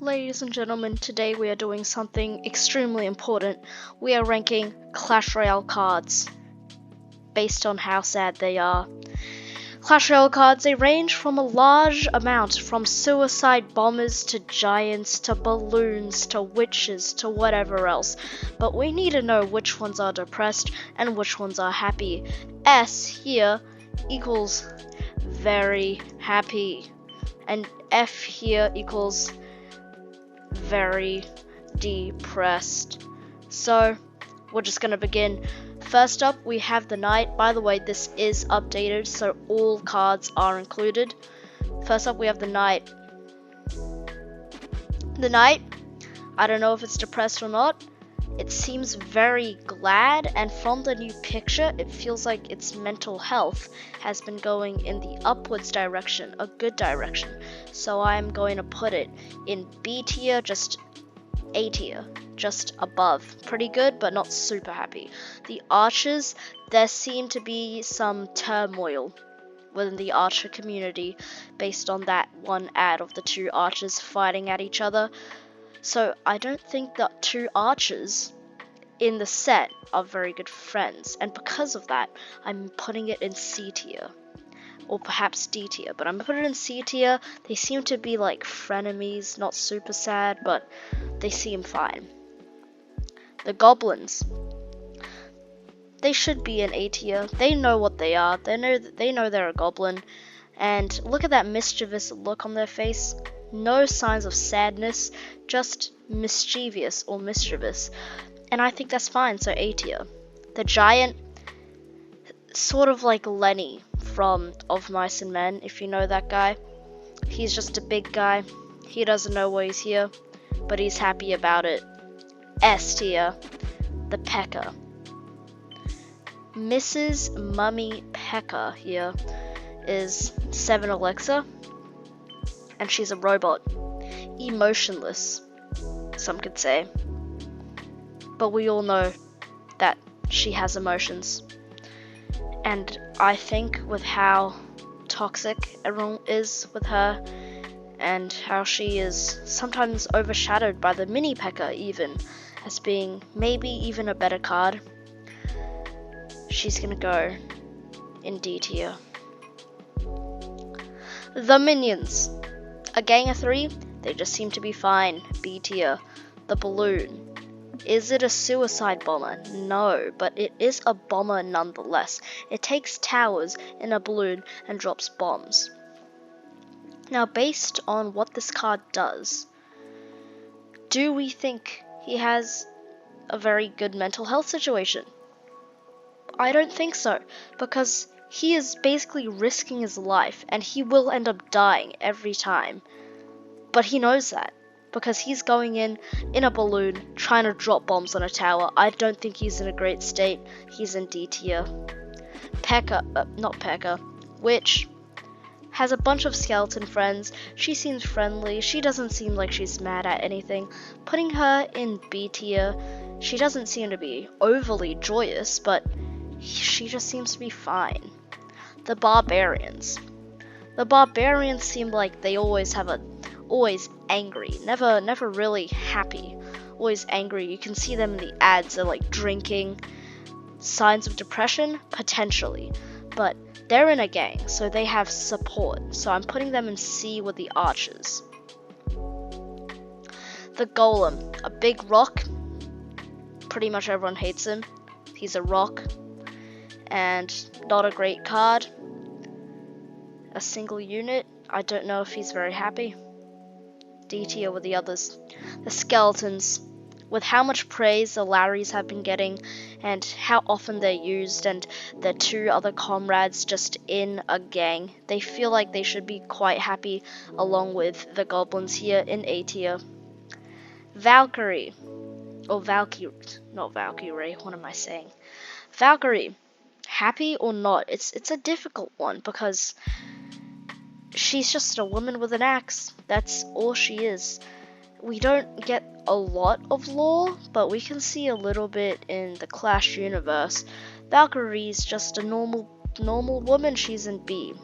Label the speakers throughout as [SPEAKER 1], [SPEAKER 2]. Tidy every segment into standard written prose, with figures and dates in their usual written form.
[SPEAKER 1] Ladies and gentlemen, today we are doing something extremely important. We are ranking Clash Royale cards based on how sad they are. Clash Royale cards, they range from a large amount, from suicide bombers to giants to balloons to witches to whatever else. But we need to know which ones are depressed and which ones are happy. S here equals very happy, and F here equals very depressed. So we're just gonna begin. First up, we have the knight. By the way, this is updated, so all cards are included. First up, we have the knight. The knight, I don't know if it's depressed or not. It seems very glad, and from the new picture, it feels like its mental health has been going in the upwards direction, a good direction. So I'm going to put it in B tier, just A tier, just above. Pretty good, but not super happy. The archers, there seemed to be some turmoil within the archer community based on that one ad of the two archers fighting at each other. So I don't think the two archers in the set are very good friends, and because of that, I'm putting it in C tier. Or perhaps D tier, but I'm gonna put it in C tier. They seem to be like frenemies, not super sad, but they seem fine. The goblins, they should be in A tier. They know what they are. They know they're a goblin. And look at that mischievous look on their face. No signs of sadness, just mischievous or mischievous. And I think that's fine, so A tier. The giant, sort of like Lenny from Of Mice and Men, if you know that guy. He's just a big guy. He doesn't know why he's here, but he's happy about it. S tier. The Pecker. Mrs. Mummy Pecker here is 7 Alexa, and she's a robot. Emotionless, some could say. But we all know that she has emotions. And I think with how toxic everyone is with her, and how she is sometimes overshadowed by the mini P.E.K.K.A. even, as being maybe even a better card, she's gonna go in D tier. The minions. A gang of 3, they just seem to be fine, B tier. The balloon. Is it a suicide bomber? No, but it is a bomber nonetheless. It takes towers in a balloon and drops bombs. Now, based on what this card does, do we think he has a very good mental health situation? I don't think so, because he is basically risking his life and he will end up dying every time. But he knows that, because he's going in a balloon trying to drop bombs on a tower. I don't think he's in a great state. He's in D tier. P.E.K.K.A., Witch has a bunch of skeleton friends. She seems friendly. She doesn't seem like she's mad at anything. Putting her in B tier, she doesn't seem to be overly joyous, but she just seems to be fine. The barbarians. The barbarians seem like they always angry, never really happy, always angry. You can see them in the ads, they're like drinking. Signs of depression? Potentially. But they're in a gang, so they have support. So I'm putting them in C with the archers. The golem, a big rock. Pretty much everyone hates him. He's a rock. And not a great card. A single unit. I don't know if he's very happy. D tier with the others. The skeletons, with how much praise the Larrys have been getting and how often they're used, and their two other comrades just in a gang, they feel like they should be quite happy along with the goblins here in A tier. Valkyrie, or Valkyrie, not Valkyrie, what am I saying? Valkyrie, happy or not? It's a difficult one, because she's just a woman with an axe. That's all she is. We don't get a lot of lore, but we can see a little bit in the Clash universe. Valkyrie's just a normal woman. She's in B.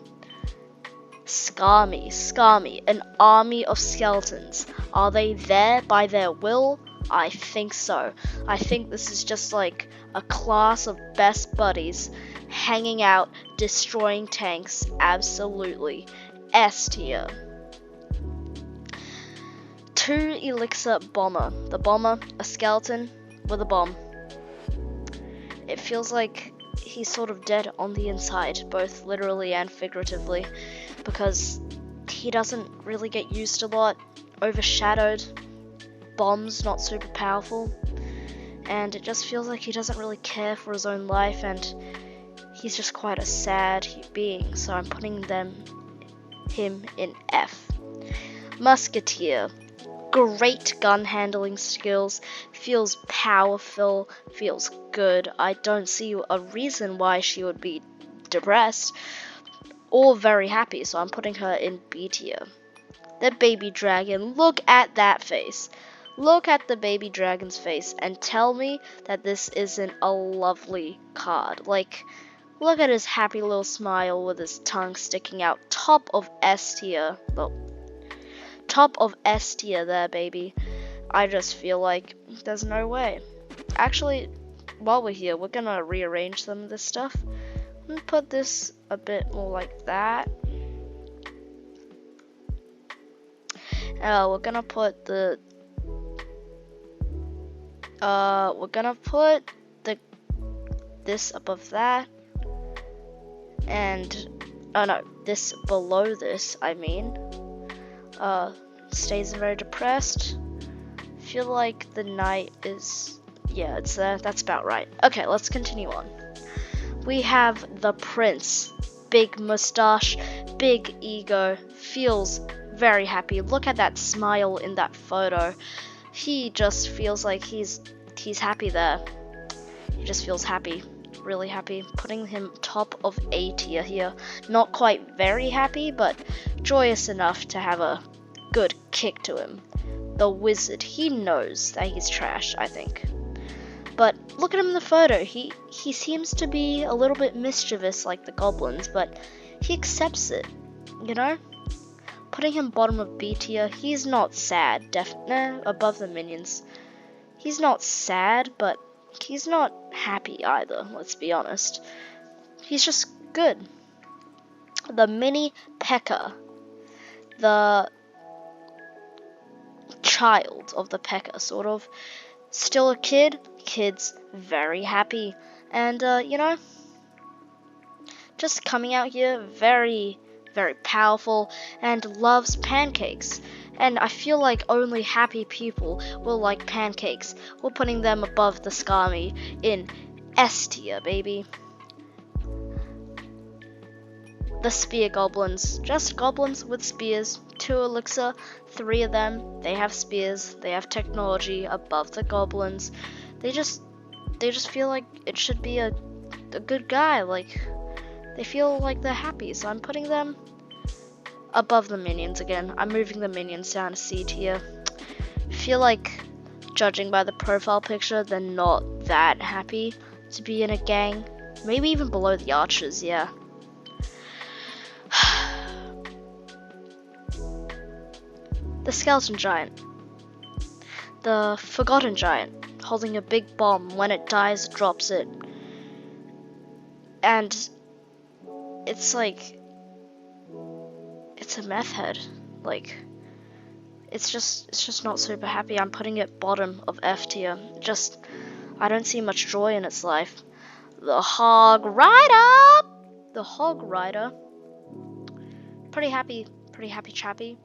[SPEAKER 1] Scummy, an army of skeletons. Are they there by their will? I think so. I think this is just like a class of best buddies hanging out, destroying tanks. Absolutely. S tier. 2 elixir bomber. The bomber, a skeleton with a bomb. It feels like he's sort of dead on the inside, both literally and figuratively, because he doesn't really get used a lot, overshadowed, bombs not super powerful, and it just feels like he doesn't really care for his own life, and he's just quite a sad being, so I'm putting him in F. Musketeer. Great gun handling skills, feels powerful, feels good. I don't see a reason why she would be depressed or very happy, so I'm putting her in B tier. The baby dragon, look at that face. Look at the baby dragon's face and tell me that this isn't a lovely card. Like, look at his happy little smile with his tongue sticking out. Top of S tier. Well, top of S tier there, baby. I just feel like there's no way. Actually, while we're here, we're gonna rearrange some of this stuff. I'm gonna put this a bit more like that. We're gonna put this above that, and oh no, this below this, I mean. Stays very depressed. Feel like the night is, yeah, it's there. That's about right. Okay, let's continue on. We have the prince. Big mustache, big ego, feels very happy. Look at that smile in that photo. He just feels like he's happy there. He just feels happy, really happy. Putting him top of A tier here. Not quite very happy, but joyous enough to have a good kick to him. The wizard, he knows that he's trash, I think. But look at him in the photo. He seems to be a little bit mischievous like the goblins, but he accepts it, you know? Putting him bottom of B tier, he's not sad, definitely above the minions. He's not sad, but he's not happy either, let's be honest. He's just good. The mini P.E.K.K.A. The child of the P.E.K.K.A, sort of. Still a kid's very happy. And, you know, just coming out here, very, very powerful, and loves pancakes. And I feel like only happy people will like pancakes. We're putting them above the Scummy in S tier, baby. The spear goblins, just goblins with spears, 2 elixir, 3 of them, they have spears, they have technology above the goblins. They just feel like it should be a good guy, like they feel like they're happy, so I'm putting them above the minions again. I'm moving the minions down to C tier. Feel like, judging by the profile picture, they're not that happy to be in a gang. Maybe even below the archers, yeah. The skeleton giant. The forgotten giant, holding a big bomb. When it dies, it drops it. And it's like, it's a meth head. Like, it's just not super happy. I'm putting it bottom of F tier. Just, I don't see much joy in its life. The hog rider. The hog rider. Pretty happy chappy.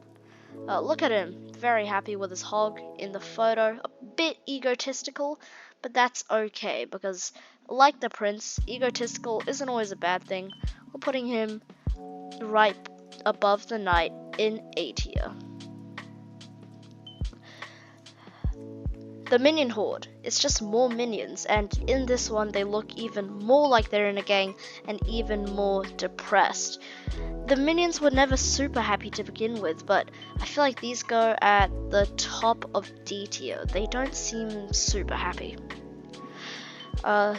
[SPEAKER 1] Look at him, very happy with his hog in the photo. A bit egotistical, but that's okay because, like the prince, egotistical isn't always a bad thing. We're putting him right above the knight in A tier. The minion horde, it's just more minions, and in this one they look even more like they're in a gang and even more depressed. The minions were never super happy to begin with, but I feel like these go at the top of D tier. They don't seem super happy.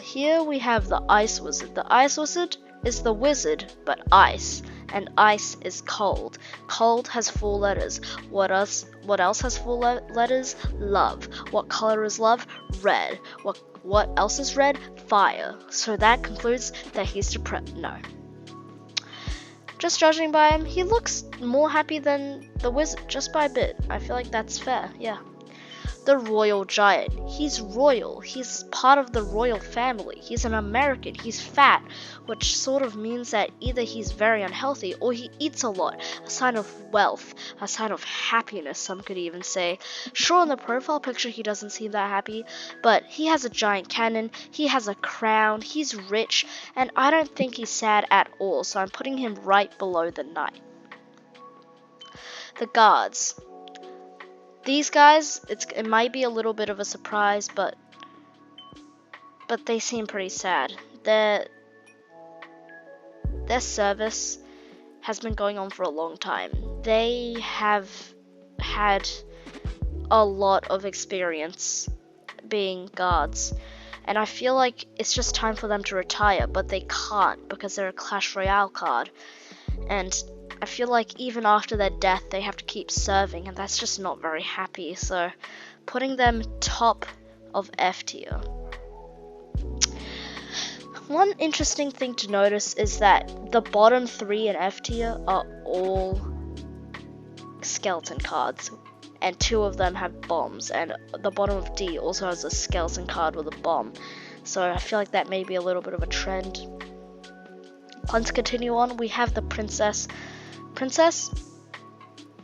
[SPEAKER 1] Here we have the ice wizard. The ice wizard is the wizard, but ice. and ice is cold. Cold has 4 letters. What else has 4 letters? Love. What color is love? Red. What else is red? Fire. So that concludes that he's depressed. No. Just judging by him, he looks more happy than the wizard, just by a bit. I feel like that's fair, yeah. The royal giant. He's royal. He's part of the royal family. He's an American. He's fat, which sort of means that either he's very unhealthy or he eats a lot. A sign of wealth, a sign of happiness, some could even say. Sure, in the profile picture he doesn't seem that happy, but he has a giant cannon, he has a crown, he's rich, and I don't think he's sad at all, so I'm putting him right below the knight. The guards. These guys, it might be a little bit of a surprise, but they seem pretty sad. Their service has been going on for a long time. They have had a lot of experience being guards, and I feel like it's just time for them to retire, but they can't because they're a Clash Royale card, and I feel like even after their death they have to keep serving, and that's just not very happy, so putting them top of F tier. One interesting thing to notice is that the bottom 3 in F tier are all skeleton cards, and 2 of them have bombs, and the bottom of D also has a skeleton card with a bomb, so I feel like that may be a little bit of a trend. Let's continue on. We have the princess,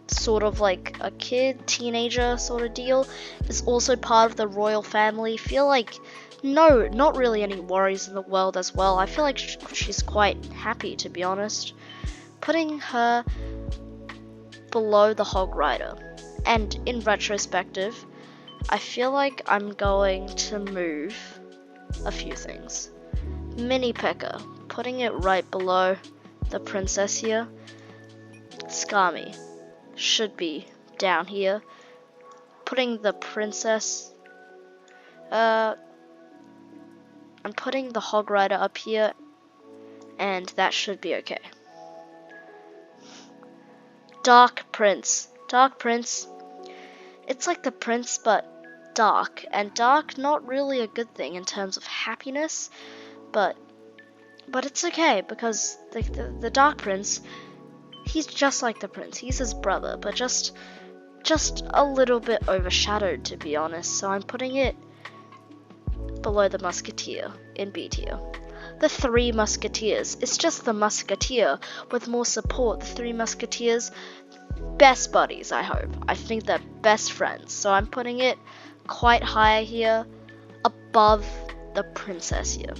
[SPEAKER 1] sort of like a kid, teenager sort of deal, is also part of the royal family. Feel like, no, not really any worries in the world as well. I feel like she's quite happy, to be honest. Putting her below the Hog Rider. And in retrospective, I feel like I'm going to move a few things. Mini P.E.K.K.A, putting it right below the princess here. Skami should be down here. Putting the princess, I'm putting the Hog Rider up here, and that should be okay. Dark Prince. It's like the prince but dark, and dark not really a good thing in terms of happiness, but it's okay because the Dark Prince, he's just like the prince. He's his brother, but just a little bit overshadowed, to be honest. So I'm putting it below the Musketeer in B tier. The 3 Musketeers. It's just the Musketeer with more support. The 3 Musketeers, best buddies, I hope. I think they're best friends. So I'm putting it quite high here, above the princess here.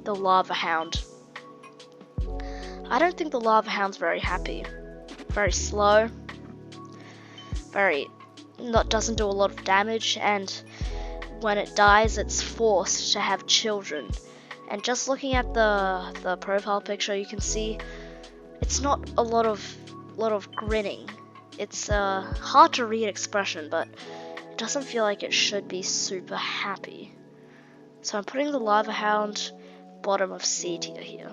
[SPEAKER 1] The Lava Hound. I don't think the Lava Hound's very happy. Very slow. Doesn't do a lot of damage, and when it dies, it's forced to have children. And just looking at the profile picture, you can see it's not a lot of grinning. It's hard to read expression, but it doesn't feel like it should be super happy. So I'm putting the Lava Hound bottom of C tier here.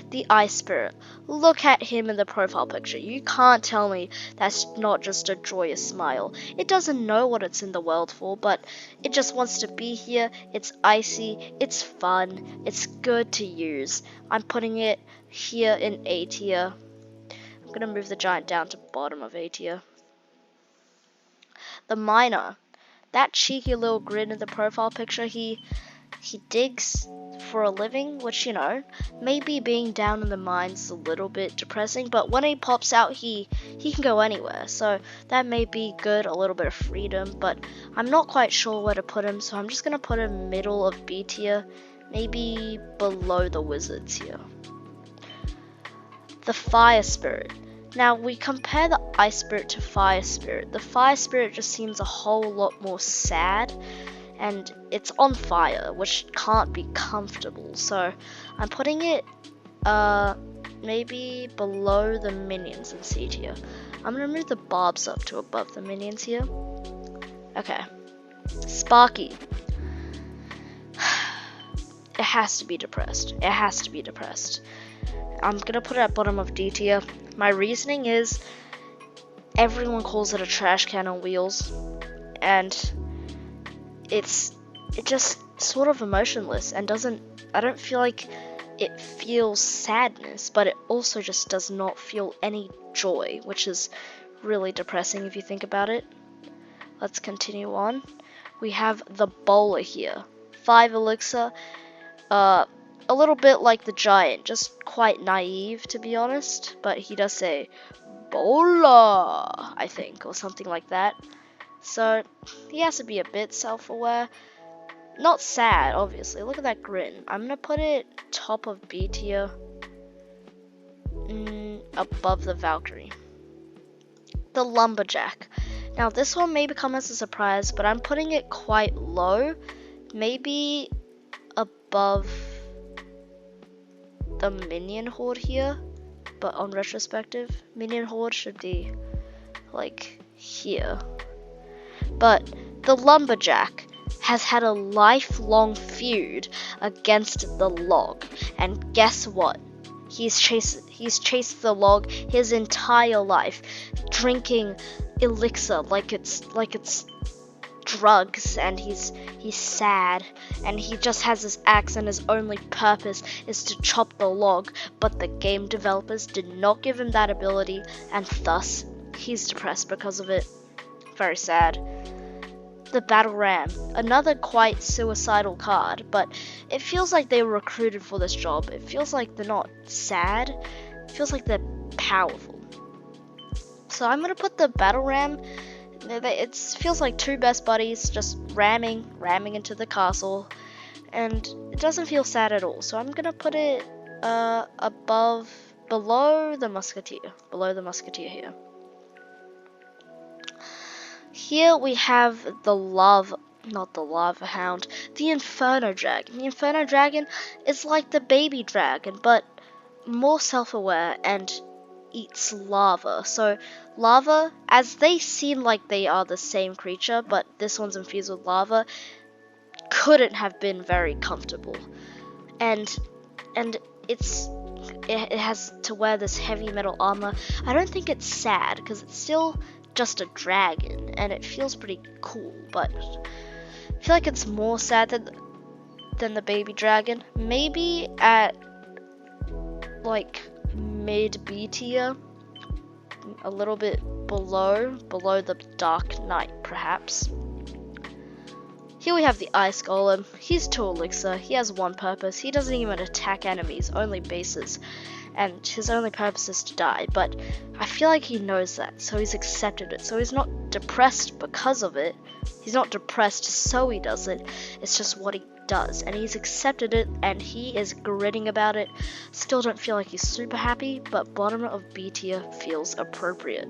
[SPEAKER 1] The Ice Spirit. Look at him in the profile picture. You can't tell me that's not just a joyous smile. It doesn't know what it's in the world for, but it just wants to be here. It's icy, it's fun, it's good to use. I'm putting it here in A tier. I'm gonna move the giant down to bottom of A tier. The Miner. That cheeky little grin in the profile picture, he digs for a living, which, you know, maybe being down in the mines is a little bit depressing, but when he pops out, he can go anywhere, so that may be good, a little bit of freedom, but I'm not quite sure where to put him, so I'm just gonna put him middle of B tier, maybe below the wizards here. The Fire Spirit. Now, we compare the Ice Spirit to Fire Spirit. The Fire Spirit just seems a whole lot more sad, and it's on fire, which can't be comfortable. So I'm putting it maybe below the minions in C tier. I'm gonna move the barbs up to above the minions here. Okay. Sparky. It has to be depressed. It has to be depressed. I'm gonna put it at bottom of D tier. My reasoning is everyone calls it a trash can on wheels, and it just sort of emotionless and I don't feel like it feels sadness, but it also just does not feel any joy, which is really depressing if you think about it. Let's continue on. We have the bowler here. 5 elixir, a little bit like the giant, just quite naive to be honest, but he does say bowler, I think, or something like that. So he has to be a bit self-aware. Not sad, obviously. Look at that grin. I'm gonna put it top of B tier, above the Valkyrie. The lumberjack. Now this one may come as a surprise, but I'm putting it quite low, maybe above the minion horde here, but on retrospective, minion horde should be like here. But the lumberjack has had a lifelong feud against the log, and guess what? He's chased the log his entire life, drinking elixir like it's drugs, and he's sad, and he just has his axe, and his only purpose is to chop the log, but the game developers did not give him that ability, and thus he's depressed because of it. Very sad. The battle ram, another quite suicidal card, but it feels like they were recruited for this job. It feels like they're not sad, it feels like they're powerful. So I'm gonna put the battle ram. It feels like 2 best buddies just ramming into the castle, and it doesn't feel sad at all. So I'm gonna put it below the musketeer here. Here we have the not the lava hound, the inferno dragon. The inferno dragon is like the baby dragon, but more self-aware and eats lava. So lava, as they seem like they are the same creature, but this one's infused with lava, couldn't have been very comfortable. And it has to wear this heavy metal armor. I don't think it's sad because it's still just a dragon and it feels pretty cool, but I feel like it's more sad than the baby dragon. Maybe at like mid B tier, a little bit below the Dark Knight perhaps. Here we have the Ice Golem. He's 2 elixir, he has 1 purpose, he doesn't even attack enemies, only bases, and his only purpose is to die, but I feel like he knows that, so he's accepted it, so he's not depressed because of it, he's not depressed so he does it, it's just what he does, and he's accepted it, and he is gritting about it. Still don't feel like he's super happy, but bottom of B tier feels appropriate.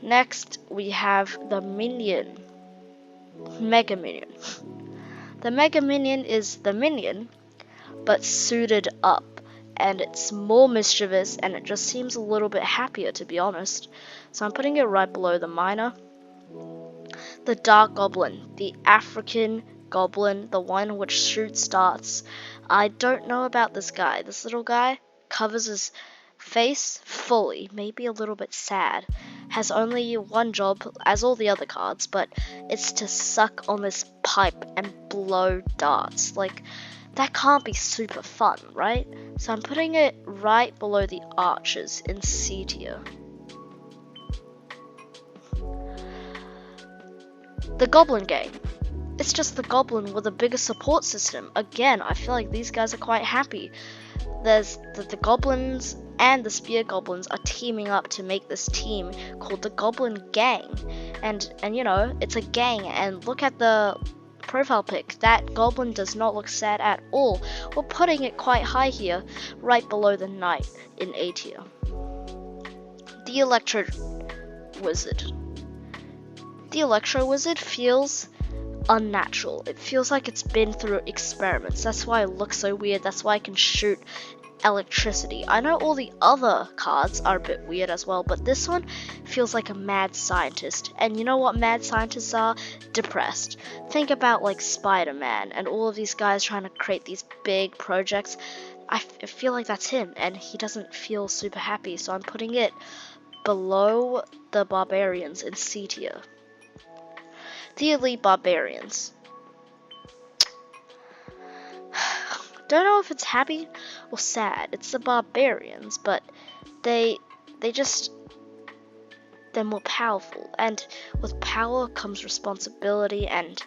[SPEAKER 1] Next, we have the minion. Mega Minion. The Mega Minion is the minion, but suited up, and it's more mischievous, and it just seems a little bit happier, to be honest. So I'm putting it right below the miner. The Dark Goblin, the African Goblin, the one which shoots darts. I don't know about this guy. This little guy covers his face fully, maybe a little bit sad. Has only 1 job, as all the other cards, but it's to suck on this pipe and blow darts. Like, that can't be super fun, right? So I'm putting it right below the archers in C tier. The Goblin Gang. It's just the Goblin with a bigger support system. Again, I feel like these guys are quite happy. There's the Goblins and the Spear Goblins are teaming up to make this team called the Goblin Gang. And you know, it's a gang, and look at the profile pic. That Goblin does not look sad at all. We're putting it quite high here, right below the Knight in A tier. The Electro Wizard. The Electro Wizard feels unnatural. It feels like it's been through experiments. That's why it looks so weird. That's why I can shoot electricity. I know all the other cards are a bit weird as well, but this one feels like a mad scientist. And you know what mad scientists are? Depressed. Think about like Spider-Man and all of these guys trying to create these big projects. I feel like that's him, and he doesn't feel super happy, so I'm putting it below the barbarians in C tier. The elite barbarians. Don't know if it's happy or sad. It's the barbarians, but they're more powerful, and with power comes responsibility, and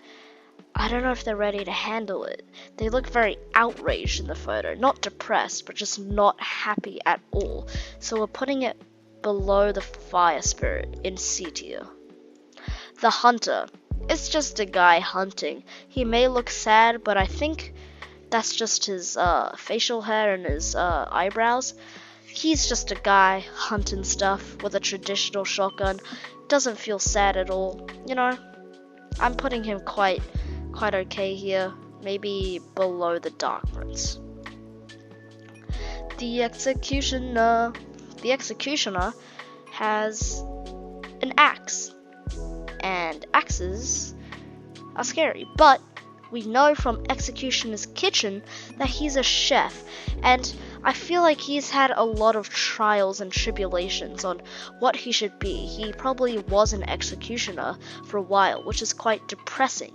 [SPEAKER 1] I don't know if they're ready to handle it. They look very outraged in the photo, not depressed, but just not happy at all. So we're putting it below the fire spirit in C tier. The hunter. It's just a guy hunting. He may look sad, but I think that's just his facial hair and his eyebrows. He's just a guy hunting stuff with a traditional shotgun. Doesn't feel sad at all. You know, I'm putting him quite okay here. Maybe below the Dark Prince. The executioner. The executioner has an axe. And axes are scary, but we know from Executioner's Kitchen that he's a chef, and I feel like he's had a lot of trials and tribulations on what he should be. He probably was an executioner for a while, which is quite depressing,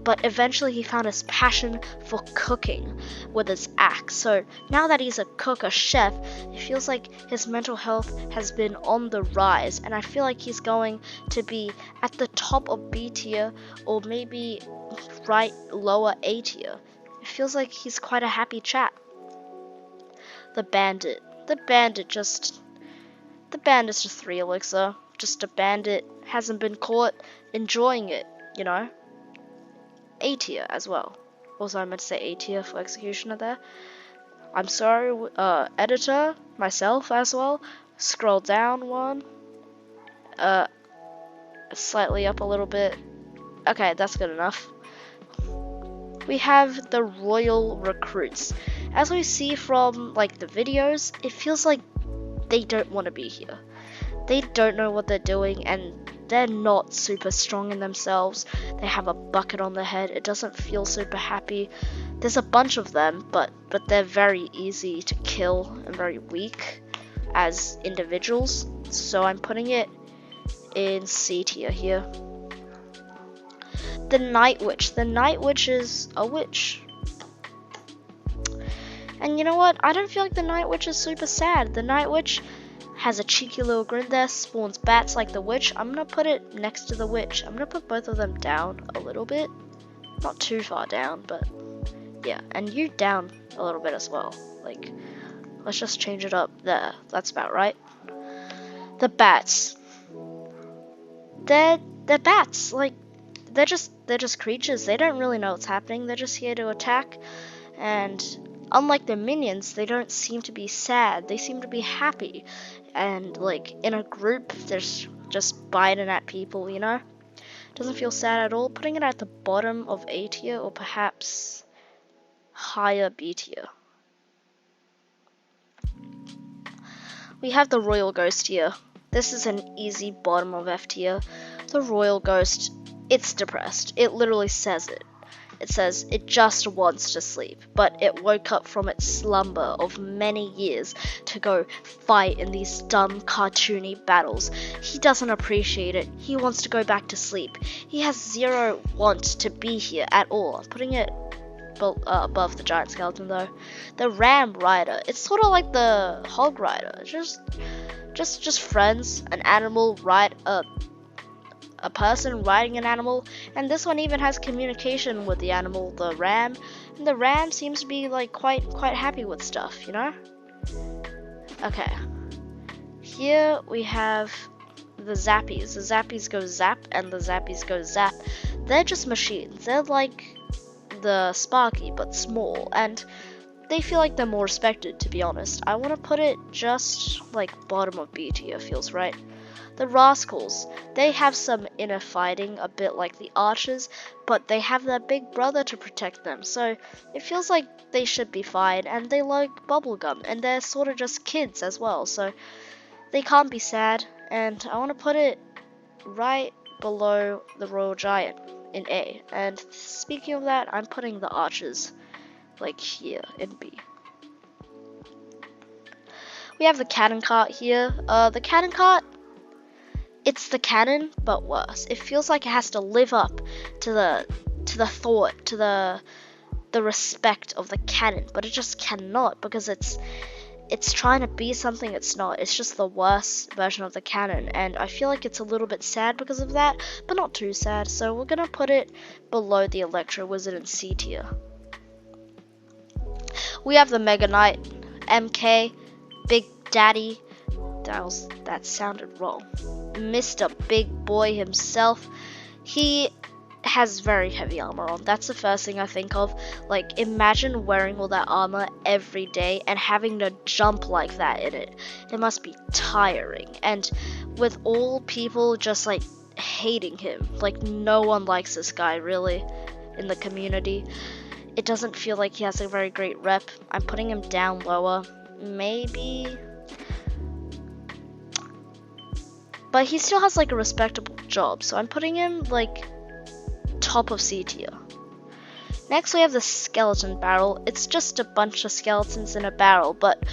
[SPEAKER 1] but eventually he found his passion for cooking with his axe. So now that he's a cook, a chef, it feels like his mental health has been on the rise, and I feel like he's going to be at the top of B tier, or maybe right lower A tier. It feels like he's quite a happy chap. The bandit. The bandit's just 3 elixir. Just a bandit, hasn't been caught, enjoying it, you know. A tier as well. Also, I meant to say A tier for executioner there. I'm sorry, editor, myself as well. Scroll down one. Slightly up a little bit. Okay, that's good enough. We have the royal recruits. As we see from like the videos, it feels like they don't want to be here. They don't know what they're doing, and they're not super strong in themselves. They have a bucket on their head. It doesn't feel super happy. There's a bunch of them, but they're very easy to kill and very weak as individuals. So I'm putting it in C tier here. The Night Witch. The Night Witch is a witch. And you know what? I don't feel like the Night Witch is super sad. The Night Witch has a cheeky little grin there, spawns bats like the witch. I'm gonna put it next to the witch. I'm gonna put both of them down a little bit. Not too far down, but yeah. And you down a little bit as well. Like, let's just change it up there. That's about right. The bats. They're bats. Like, they're just creatures. They don't really know what's happening. They're just here to attack. And unlike their minions, they don't seem to be sad. They seem to be happy. And like in a group, they're just biting at people, you know? Doesn't feel sad at all. Putting it at the bottom of A tier, or perhaps higher B tier. We have the Royal Ghost here. This is an easy bottom of F tier. The Royal Ghost, it's depressed. It literally says it. It says it just wants to sleep, but it woke up from its slumber of many years to go fight in these dumb cartoony battles. He doesn't appreciate it. He wants to go back to sleep. He has zero want to be here at all. I'm putting it above the giant skeleton though. The Ram Rider. It's sort of like the Hog Rider. Just friends. An animal ride a person riding an animal, and this one even has communication with the animal, the ram, and the ram seems to be like quite happy with stuff, you know? Okay. Here we have the Zappies. The Zappies go zap and the Zappies go zap. They're just machines. They're like the Sparky but small, and they feel like they're more respected, to be honest. I want to put it just like bottom of B tier, feels right. The Rascals, they have some inner fighting, a bit like the Archers, but they have their big brother to protect them, so it feels like they should be fine, and they like bubblegum, and they're sort of just kids as well, so they can't be sad, and I want to put it right below the Royal Giant in A. And speaking of that, I'm putting the Archers like here in B. We have the cannon cart here. The cannon cart, it's the cannon, but worse. It feels like it has to live up to the thought, to the respect of the cannon, but it just cannot because it's trying to be something it's not. It's just the worst version of the cannon, and I feel like it's a little bit sad because of that, but not too sad. So we're gonna put it below the Electro Wizard in C tier. We have the Mega Knight, MK, Big Daddy. That sounded wrong. Mr. Big Boy himself. He has very heavy armor on. That's the first thing I think of. Like, imagine wearing all that armor every day and having to jump like that in it. It must be tiring. And with all people just like hating him, like no one likes this guy really in the community. It doesn't feel like he has a very great rep. I'm putting him down lower. Maybe. But he still has like a respectable job, so I'm putting him like top of C tier. Next we have the skeleton barrel. It's just a bunch of skeletons in a barrel, but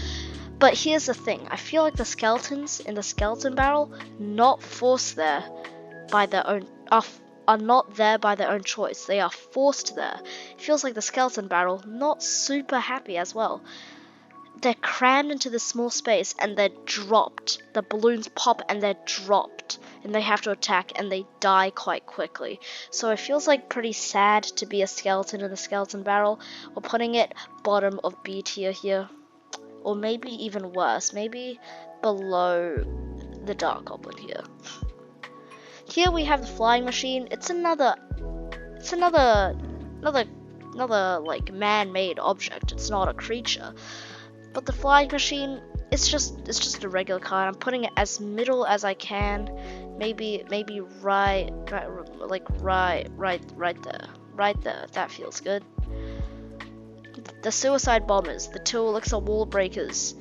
[SPEAKER 1] here's the thing. I feel like the skeletons in the skeleton barrel not forced there by their own are not there by their own choice. They are forced there. It feels like the skeleton barrel not super happy as well. They're crammed into this small space and they're dropped. The balloons pop and they're dropped. And they have to attack and they die quite quickly. So it feels like pretty sad to be a skeleton in the skeleton barrel. We're putting it bottom of B tier here. Or maybe even worse. Maybe below the Dark Goblin here. Here we have the flying machine. It's another like man-made object. It's not a creature. But the flying machine, it's just a regular card. I'm putting it as middle as I can. Maybe right there. Right there. That feels good. The suicide bombers, the two elixir wall breakers,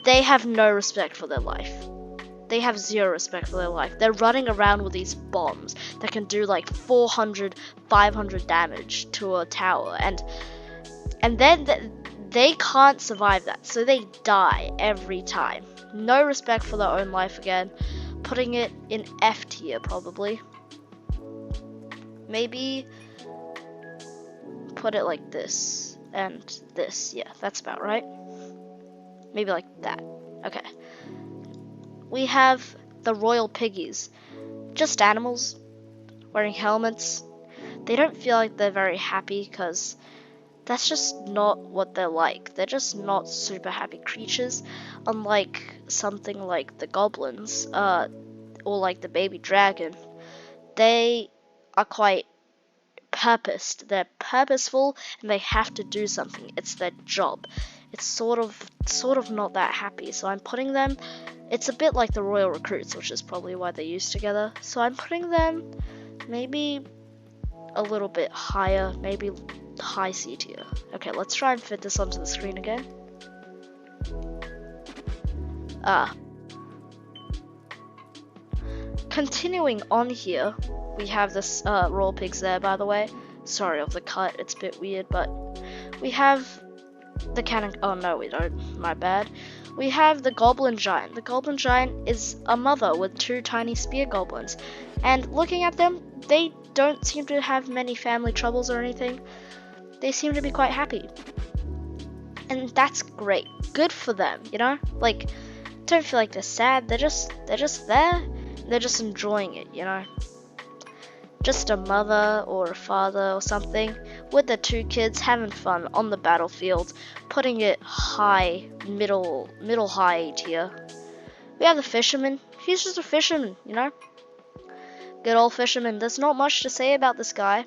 [SPEAKER 1] they have no respect for their life. They have zero respect for their life. They're running around with these bombs that can do like 400, 500 damage to a tower, and then they can't survive that, so they die every time. No respect for their own life again. Putting it in F tier probably. Maybe put it like this and this. Yeah, that's about right. Maybe like that. Okay. We have the Royal Piggies. Just animals wearing helmets. They don't feel like they're very happy because that's just not what they're like. They're just not super happy creatures, unlike something like the goblins, or like the baby dragon. They are quite purposed. They're purposeful and they have to do something. It's their job. It's sort of not that happy. So I'm putting them, it's a bit like the Royal Recruits, which is probably why they're used together. So I'm putting them maybe a little bit higher, maybe high C tier. Okay, let's try and fit this onto the screen again. Continuing on here, we have this Royal Pigs there, by the way. Sorry of the cut, it's a bit weird, but we have the cannon. Oh no, we don't. My bad. We have the Goblin Giant. The Goblin Giant is a mother with two tiny spear goblins, and looking at them, they don't seem to have many family troubles or anything. They seem to be quite happy, and that's great. Good for them, you know. Like, don't feel like they're sad. They're just there. They're just enjoying it, you know. Just a mother or a father or something with their two kids having fun on the battlefield, putting it high, middle high tier. We have the fisherman. He's just a fisherman, you know. Good old fisherman. There's not much to say about this guy.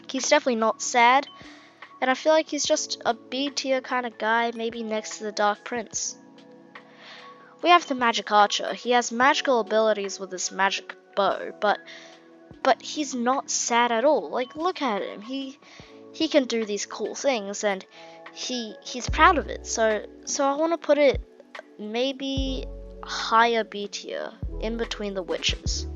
[SPEAKER 1] He's definitely not sad, and I feel like he's just a B tier kind of guy, maybe next to the Dark Prince. We have the Magic Archer. He has magical abilities with his magic bow, but he's not sad at all. Like, look at him. He can do these cool things, and he's proud of it. So I want to put it maybe higher B tier, in between the witches.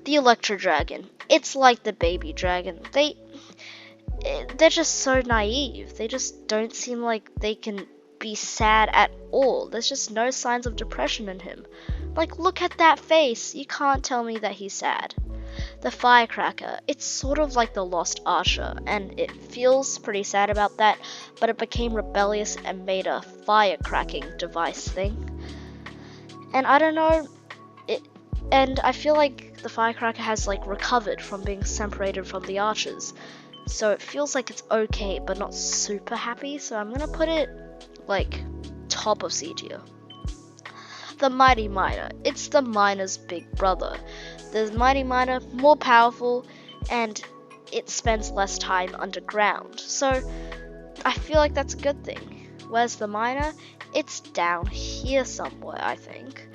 [SPEAKER 1] The Electro Dragon. It's like the baby dragon. They're just so naive. They just don't seem like they can be sad at all. There's just no signs of depression in him. Like, look at that face. You can't tell me that he's sad. The firecracker, it's sort of like the lost archer, and it feels pretty sad about that, but it became rebellious and made a firecracking device thing. And I don't know, and I feel like the firecracker has like recovered from being separated from the archers. So it feels like it's okay, but not super happy, so I'm gonna put it like top of C tier. The mighty miner, it's the miner's big brother. The mighty miner, more powerful, and it spends less time underground. So I feel like that's a good thing. Where's the miner? It's down here somewhere, I think.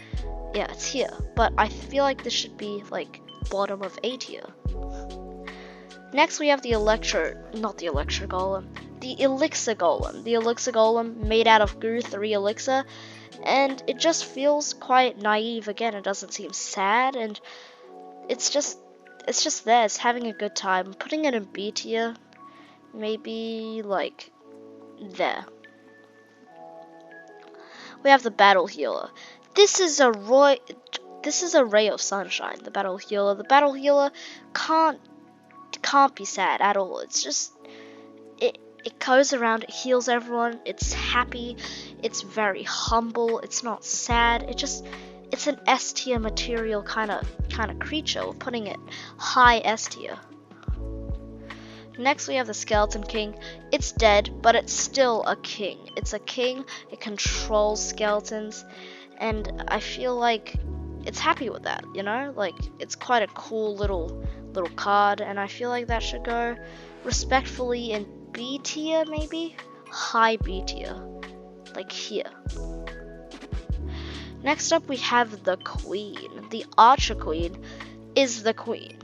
[SPEAKER 1] Yeah, it's here. But I feel like this should be like bottom of A tier. Next we have the elixir golem. The elixir golem. The elixir golem made out of goo 3 elixir. And it just feels quite naive again. It doesn't seem sad, and it's just there. It's having a good time. Putting it in B tier, maybe like there. We have the battle healer. This is a ray of sunshine. The battle healer. The battle healer can't be sad at all. It's just it goes around, it heals everyone, it's happy, it's very humble, it's not sad, it's an S tier material kind of creature. We're putting it high S tier. Next we have the skeleton king. It's dead, but it's still a king. It's a king, it controls skeletons, and I feel like it's happy with that, you know? Like, it's quite a cool little card, and I feel like that should go respectfully in B tier, maybe? High B tier. Like here. Next up we have the queen. The archer queen is the queen.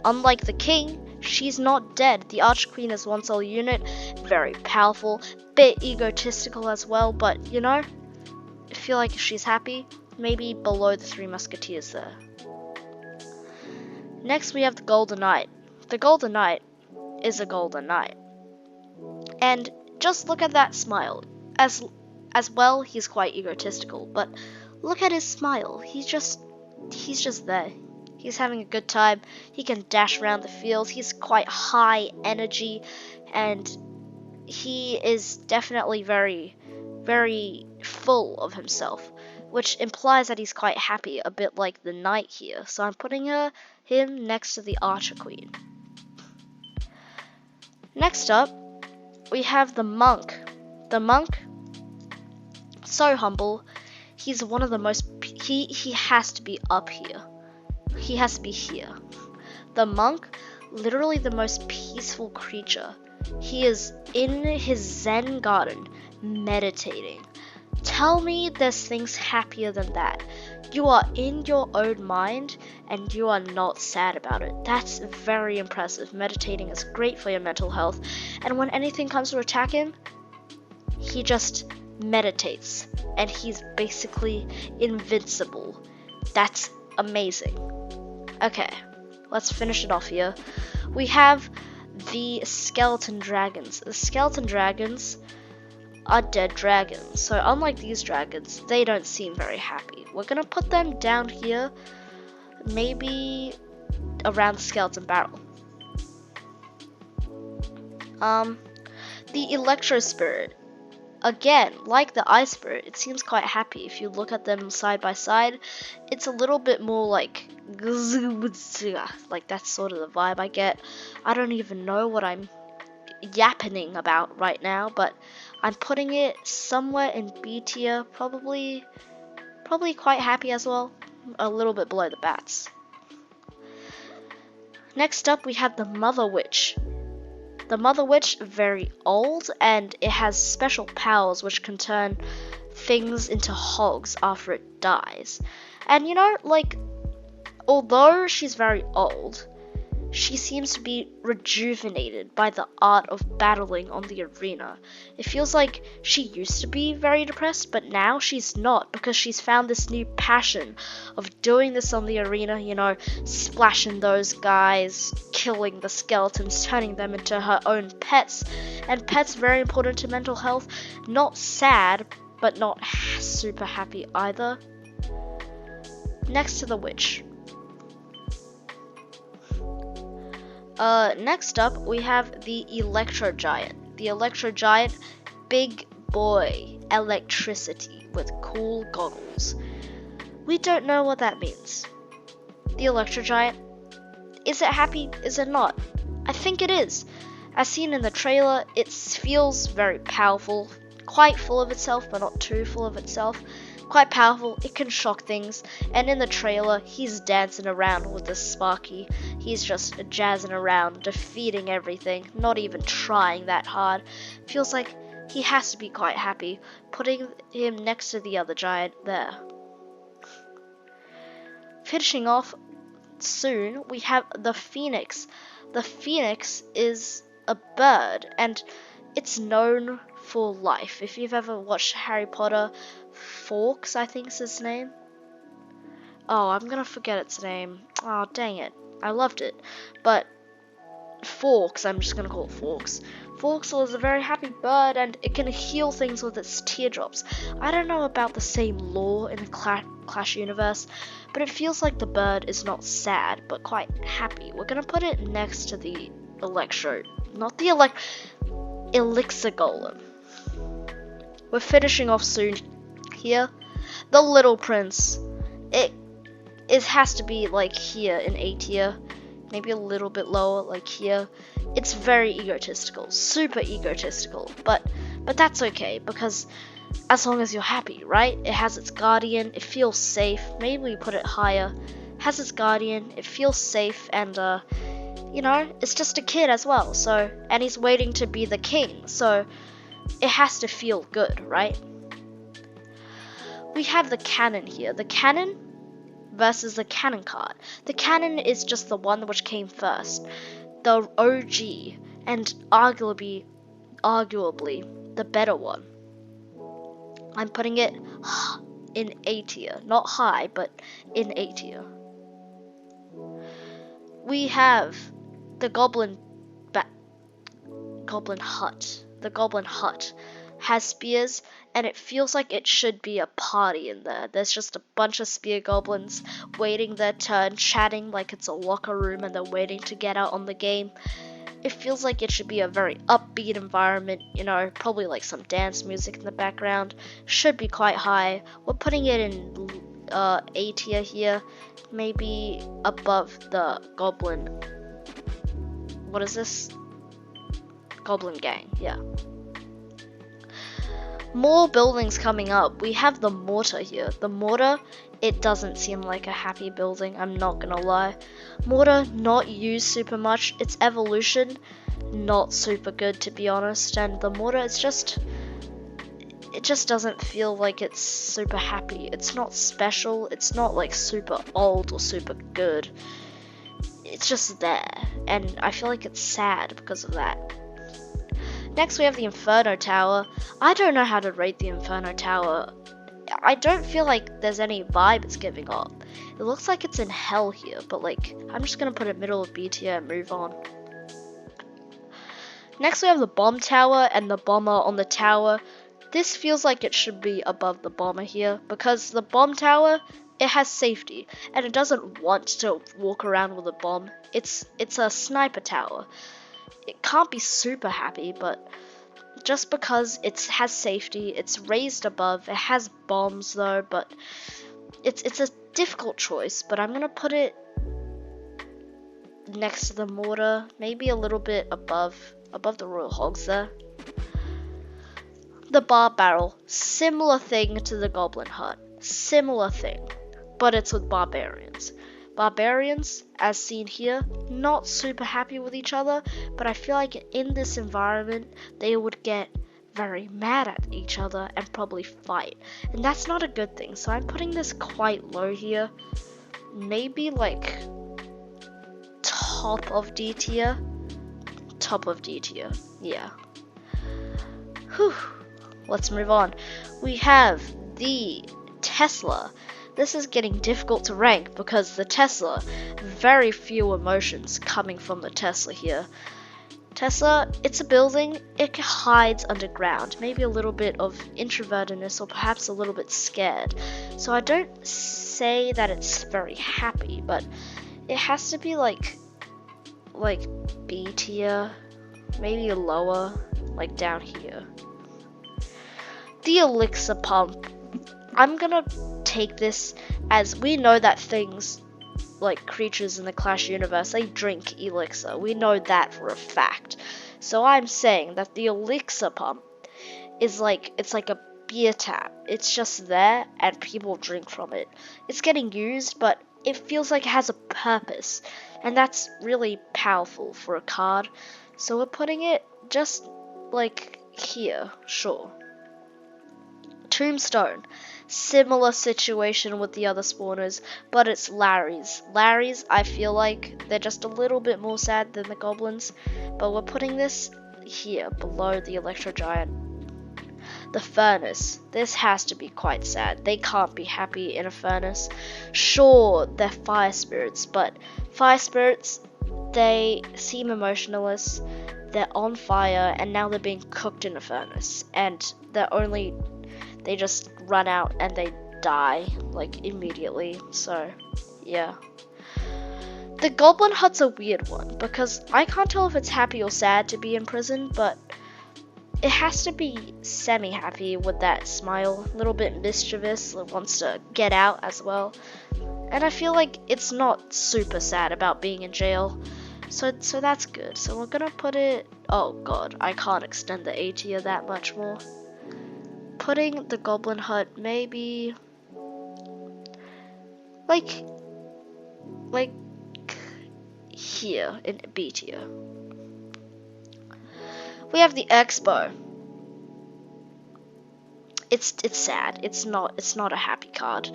[SPEAKER 1] Unlike the king, she's not dead. The archer queen is 1 soul unit, very powerful, bit egotistical as well, but you know, I feel like if she's happy, maybe below the 3 musketeers there. Next we have the golden knight. The golden knight is a golden knight. And just look at that smile. As well, he's quite egotistical, but look at his smile. He's just there. He's having a good time. He can dash around the field. He's quite high energy, and he is definitely very, very full of himself, which implies that he's quite happy, a bit like the knight here. So I'm putting him next to the archer queen. Next up, we have the monk. The monk, so humble. He's one of the most, he has to be up here. He has to be here. The monk, literally the most peaceful creature. He is in his Zen garden, meditating. Tell me there's things happier than that. You are in your own mind and you are not sad about it. That's very impressive. Meditating is great for your mental health. And when anything comes to attack him, he just meditates. And he's basically invincible. That's amazing. Okay, let's finish it off here. We have the skeleton dragons. The skeleton dragons are dead dragons. So unlike these dragons, they don't seem very happy. We're gonna put them down here, maybe around the skeleton barrel. The electro spirit. Again, like the ice spirit, it seems quite happy. If you look at them side by side, it's a little bit more like that's sort of the vibe I get. I don't even know what I'm yapping about right now, but I'm putting it somewhere in B tier, probably quite happy as well, a little bit below the bats. Next up we have the Mother Witch. The Mother Witch, very old, and it has special powers which can turn things into hogs after it dies. And you know, like, although she's very old, she seems to be rejuvenated by the art of battling on the arena. It feels like she used to be very depressed, but now she's not, because she's found this new passion of doing this on the arena, you know, splashing those guys, killing the skeletons, turning them into her own pets. And pets very important to mental health. Not sad, but not super happy either. Next to the witch. Next up, we have the Electro Giant. The Electro Giant, big boy, electricity with cool goggles. We don't know what that means. The Electro Giant, is it happy? Is it not? I think it is. As seen in the trailer, it feels very powerful, quite full of itself, but not too full of itself. Quite powerful, it can shock things, and in the trailer, he's dancing around with the Sparky. He's just jazzing around, defeating everything, not even trying that hard. Feels like he has to be quite happy, putting him next to the other giant there. Finishing off soon, we have the Phoenix. The Phoenix is a bird, and it's known for life. If you've ever watched Harry Potter, Fawkes, I think is his name. Oh, I'm gonna forget its name. Oh, dang it. I loved it. But Fawkes, I'm just gonna call it Fawkes. Fawkes is a very happy bird, and it can heal things with its teardrops. I don't know about the same lore in the Clash universe, but it feels like the bird is not sad, but quite happy. We're gonna put it next to the Elixir Golem. We're finishing off soon here. The Little Prince. It has to be like here in A tier. Maybe a little bit lower, like here. It's very egotistical, super egotistical, but that's okay, because as long as you're happy, right? It has its guardian, it feels safe. Maybe we put it higher. Has its guardian, it feels safe, and you know, it's just a kid as well, so, and he's waiting to be the king, so it has to feel good, right? We have the cannon here. The cannon versus the cannon card. The cannon is just the one which came first, the OG, and arguably the better one. I'm putting it in A tier, not high, but in A tier. We have the Goblin Hut. The Goblin Hut has spears, and it feels like it should be a party in there. There's just a bunch of spear goblins waiting their turn, chatting like it's a locker room and they're waiting to get out on the game. It feels like it should be a very upbeat environment, you know, probably like some dance music in the background. Should be quite high. We're putting it in A tier here, maybe above the Goblin. What is this? Goblin Gang, yeah. More buildings coming up. We have the Mortar here. The Mortar, it doesn't seem like a happy building, I'm not gonna lie. Mortar, not used super much. Its evolution, not super good to be honest. And the Mortar, it just doesn't feel like it's super happy. It's not special. It's not like super old or super good. It's just there. And I feel like it's sad because of that. Next we have the Inferno Tower. I don't know how to rate the Inferno Tower. I don't feel like there's any vibe it's giving off. It looks like it's in hell here, but like, I'm just gonna put it middle of B tier and move on. Next we have the Bomb Tower and the Bomber on the tower. This feels like it should be above the Bomber here, because the Bomb Tower, it has safety, and it doesn't want to walk around with a bomb. It's a sniper tower. It can't be super happy, but just because it has safety, it's raised above, it has bombs though, but it's a difficult choice, but I'm gonna put it next to the Mortar, maybe a little bit above the Royal Hogs there. The Bar Barrel, similar thing to the Goblin Hut, similar thing, but it's with barbarians. Barbarians, as seen here, not super happy with each other, but I feel like in this environment, they would get very mad at each other and probably fight. And that's not a good thing, so I'm putting this quite low here. Maybe like top of D tier. Top of D tier, yeah. Whew. Let's move on. We have the Tesla. This is getting difficult to rank because the Tesla, very few emotions coming from the Tesla here. Tesla, it's a building, it hides underground, maybe a little bit of introvertedness or perhaps a little bit scared. So I don't say that it's very happy, but it has to be like B tier, maybe lower, like down here. The elixir pump. I'm gonna take this as we know that things like creatures in the Clash universe, they drink elixir. We know that for a fact. So I'm saying that the elixir pump is it's like a beer tap. It's just there and people drink from it. It's getting used, but it feels like it has a purpose. And that's really powerful for a card. So we're putting it just like here, sure. Tombstone. Similar situation with the other spawners, but it's Larry's. Larry's, I feel like they're just a little bit more sad than the goblins, but we're putting this here below the Electro Giant. The furnace. This has to be quite sad. They can't be happy in a furnace. Sure, they're fire spirits, but fire spirits, they seem emotionless. They're on fire, and now they're being cooked in a furnace, and they just run out and they die like immediately. So yeah, the goblin hut's a weird one because I can't tell if it's happy or sad to be in prison, but it has to be semi-happy with that smile, a little bit mischievous, it wants to get out as well. And I feel like it's not super sad about being in jail, so that's good. So we're gonna put it, oh god, I can't extend the A tier that much more. Putting the goblin hut maybe like here in B tier. We have the expo. It's sad. It's not a happy card.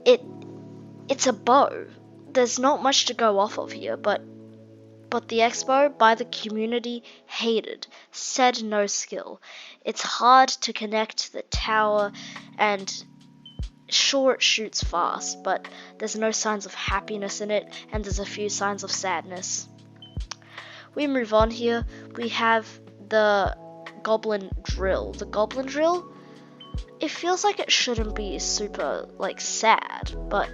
[SPEAKER 1] It's a bow. There's not much to go off of here, but the expo by the community hated, said no skill. It's hard to connect the tower, and sure it shoots fast, but there's no signs of happiness in it, and there's a few signs of sadness. We move on here. We have the goblin drill. The goblin drill, it feels like it shouldn't be super like sad, but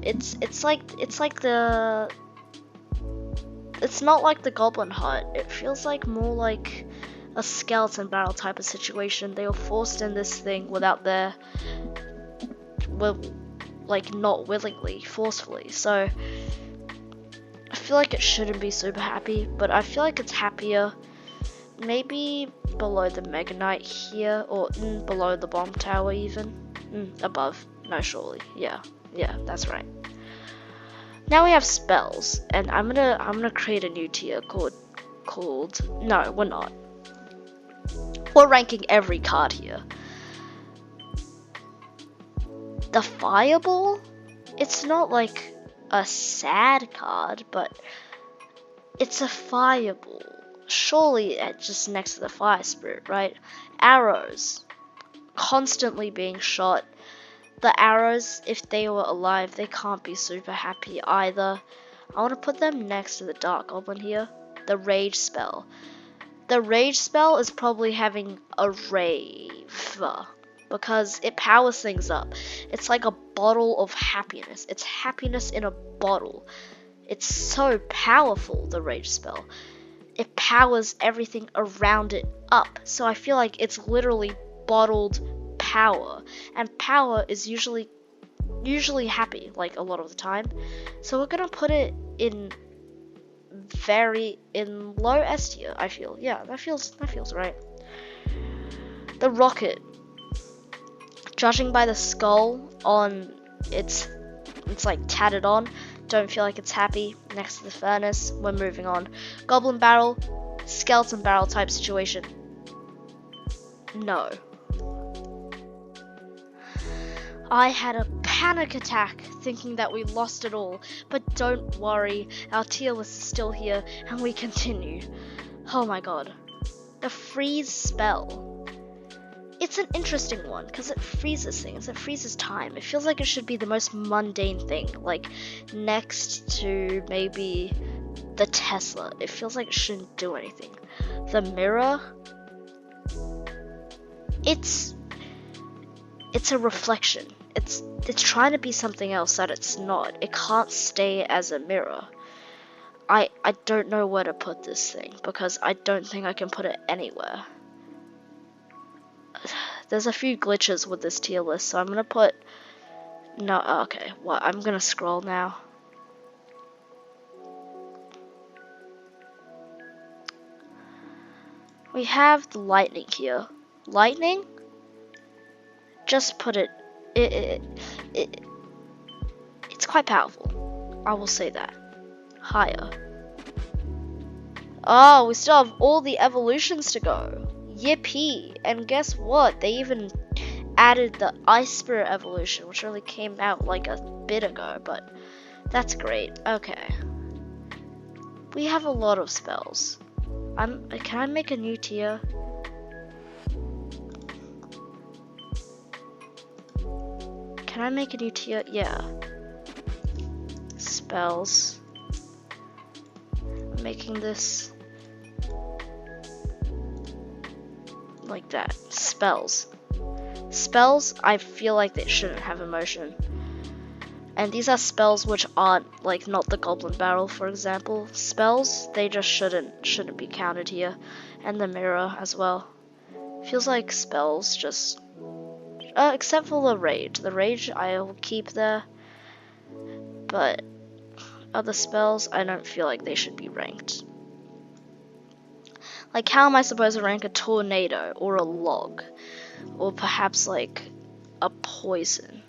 [SPEAKER 1] it's not like the goblin hut. It feels like more like a skeleton battle type of situation. They were forced in this thing without their, well, like not willingly, forcefully. So I feel like it shouldn't be super happy, but I feel like it's happier maybe below the Mega Knight here, or below the bomb tower even. Above. No, surely. Yeah, that's right. Now we have spells, and I'm gonna create a new tier called no, we're not. We're ranking every card here. The Fireball, it's not like a sad card, but it's a fireball. Surely it's just next to the fire spirit, right? Arrows, constantly being shot. The arrows, if they were alive, they can't be super happy either. I want to put them next to the Dark Goblin here. The Rage Spell. The Rage Spell is probably having a rave, because it powers things up. It's like a bottle of happiness. It's happiness in a bottle. It's so powerful, the Rage Spell. It powers everything around it up. So I feel like it's literally bottled power, and power is usually happy, like a lot of the time. So we're gonna put it in low S tier, I feel. Yeah, that feels right. The rocket, judging by the skull on it's like tatted on, don't feel like it's happy. Next to the furnace, we're moving on. Goblin barrel, skeleton barrel type situation. No. I had a panic attack thinking that we lost it all. But don't worry, our tier list is still here and we continue. Oh my god. The freeze spell. It's an interesting one because it freezes things, it freezes time. It feels like it should be the most mundane thing, like next to maybe the Tesla. It feels like it shouldn't do anything. The mirror, it's a reflection. It's trying to be something else that it's not. It can't stay as a mirror. I don't know where to put this thing because I don't think I can put it anywhere. There's a few glitches with this tier list, so I'm gonna put... No, okay, well, I'm gonna scroll now. We have the lightning here. Lightning? Just put it... It's quite powerful. I will say that. Higher. Oh, we still have all the evolutions to go. Yippee! And guess what? They even added the Ice Spirit evolution, which only came out like a bit ago, but that's great. Okay. We have a lot of spells. Can I make a new tier? Can I make a new tier? Yeah. Spells. I'm making this like that. Spells. Spells, I feel like they shouldn't have emotion. And these are spells which aren't, like, not the Goblin Barrel, for example. Spells, they just shouldn't be counted here. And the mirror as well. Feels like spells just... except for the rage. The rage I'll keep there. But other spells, I don't feel like they should be ranked. Like, how am I supposed to rank a tornado or a log? Or perhaps, like, a poison?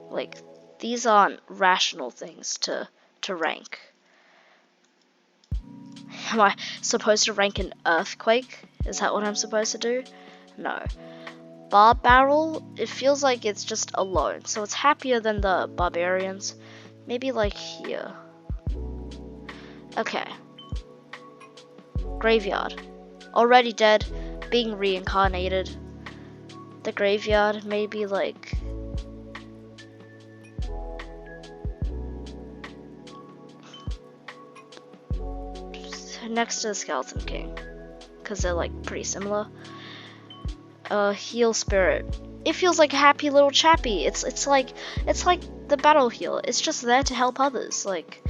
[SPEAKER 1] Like, these aren't rational things to rank. Am I supposed to rank an earthquake? Is that what I'm supposed to do? No. Bar barrel, it feels like it's just alone. So it's happier than the barbarians. Maybe like here. Okay. Graveyard. Already dead, being reincarnated. The graveyard, maybe like... next to the Skeleton King. Because they're like pretty similar. Heal Spirit. It feels like a happy little chappy. It's like the battle heal. It's just there to help others. Like...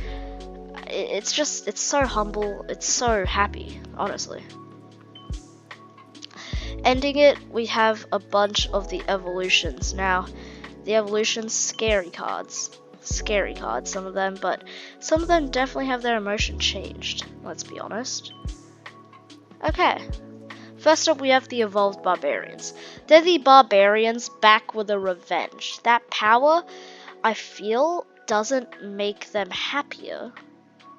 [SPEAKER 1] it's so humble, it's so happy, honestly. Ending it, we have a bunch of the evolutions. Now, the evolutions, scary cards, some of them, but some of them definitely have their emotion changed, let's be honest. Okay, first up we have the evolved barbarians. They're the barbarians back with a revenge. That power, I feel, doesn't make them happier,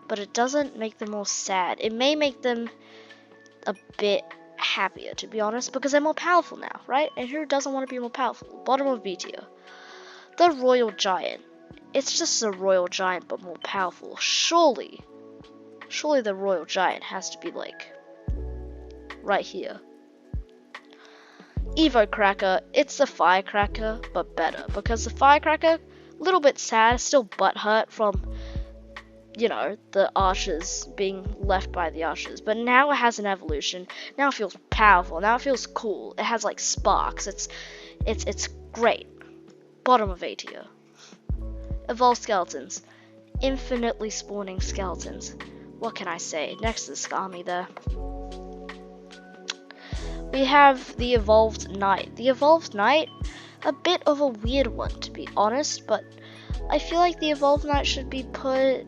[SPEAKER 1] but it doesn't make them more sad. It may make them a bit happier, to be honest, because they're more powerful now, right? And who doesn't want to be more powerful? Bottom of B tier. The Royal Giant. It's just a Royal Giant, but more powerful. Surely the Royal Giant has to be, like, right here. Evo Cracker. It's the Firecracker, but better, because the Firecracker, a little bit sad, still butthurt from... you know, the archers being left by the archers, but now it has an evolution. Now it feels powerful. Now it feels cool. It has like sparks. It's great. Bottom of A tier. Evolved skeletons, infinitely spawning skeletons. What can I say? Next to the Skami there. We have the evolved knight. The evolved knight, a bit of a weird one to be honest, but I feel like the evolved knight should be put.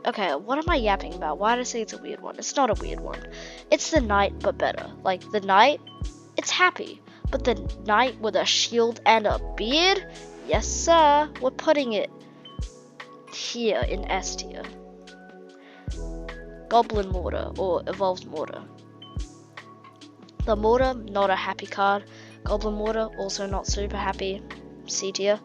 [SPEAKER 1] Okay, what am I yapping about? Why did I say it's a weird one? It's not a weird one. It's the knight, but better. Like, the knight, it's happy. But the knight with a shield and a beard? Yes, sir. We're putting it here in S tier. Goblin Mortar, or Evolved Mortar. The Mortar, not a happy card. Goblin Mortar, also not super happy. C tier.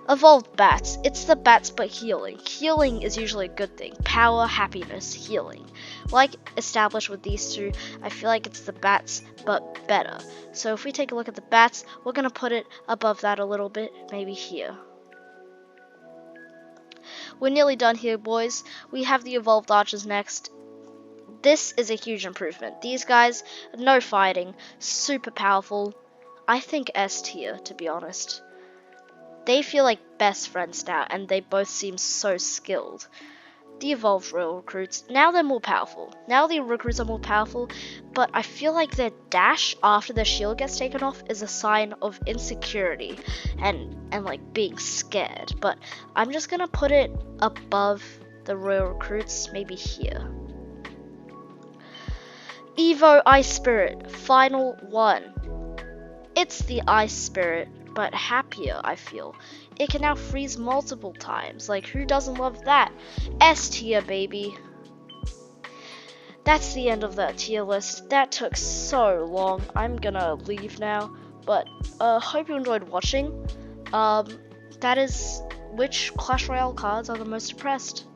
[SPEAKER 1] Evolved Bats. It's the bats but healing. Healing is usually a good thing. Power, happiness, healing. Like established with these two, I feel like it's the bats but better. So if we take a look at the bats, we're going to put it above that a little bit, maybe here. We're nearly done here, boys. We have the evolved archers next. This is a huge improvement. These guys, no fighting, super powerful. I think S tier, to be honest. They feel like best friends now, and they both seem so skilled. The evolved royal recruits, now they're more powerful. Now the recruits are more powerful, but I feel like their dash after their shield gets taken off is a sign of insecurity and like being scared. But I'm just gonna put it above the royal recruits, maybe here. Evo Ice Spirit, final one. It's the Ice Spirit, but happier, I feel. It can now freeze multiple times. Like, who doesn't love that? S tier, baby. That's the end of that tier list. That took so long. I'm gonna leave now. But, hope you enjoyed watching. That is which Clash Royale cards are the most depressed.